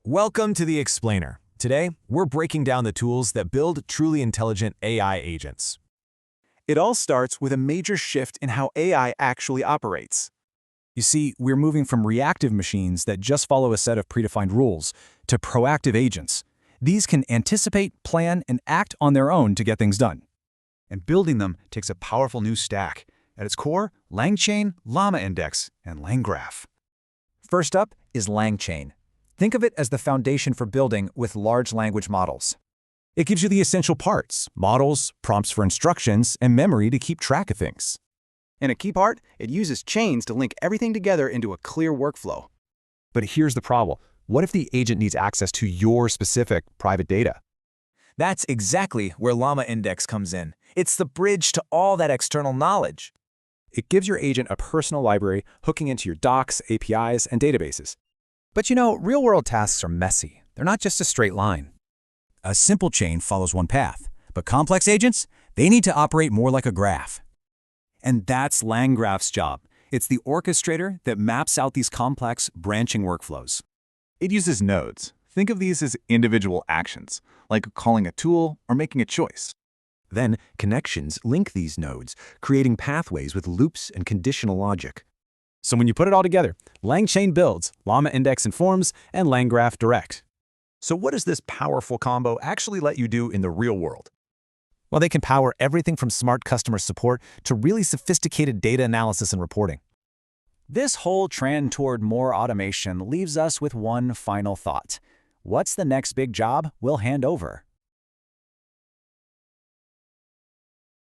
Welcome to The Explainer. Today, we're breaking down the tools that build truly intelligent AI agents. It all starts with a major shift in how AI actually operates. You see, we're moving from reactive machines that just follow a set of predefined rules to proactive agents. These can anticipate, plan, and act on their own to get things done. And building them takes a powerful new stack. At its core, LangChain, LlamaIndex, and LangGraph. First up is LangChain. Think of it as the foundation for building with large language models. It gives you the essential parts: models, prompts for instructions, and memory to keep track of things. And a key part, it uses chains to link everything together into a clear workflow. But here's the problem. What if the agent needs access to your specific private data? That's exactly where LlamaIndex comes in. It's the bridge to all that external knowledge. It gives your agent a personal library hooking into your docs, APIs, and databases. But you know, real-world tasks are messy. They're not just a straight line. A simple chain follows one path, but complex agents, they need to operate more like a graph. And that's LangGraph's job. It's the orchestrator that maps out these complex, branching workflows. It uses nodes. Think of these as individual actions, like calling a tool or making a choice. Then, connections link these nodes, creating pathways with loops and conditional logic. So when you put it all together, LangChain builds, LlamaIndex informs, and LangGraph direct. So what does this powerful combo actually let you do in the real world? Well, they can power everything from smart customer support to really sophisticated data analysis and reporting. This whole trend toward more automation leaves us with one final thought. What's the next big job we'll hand over?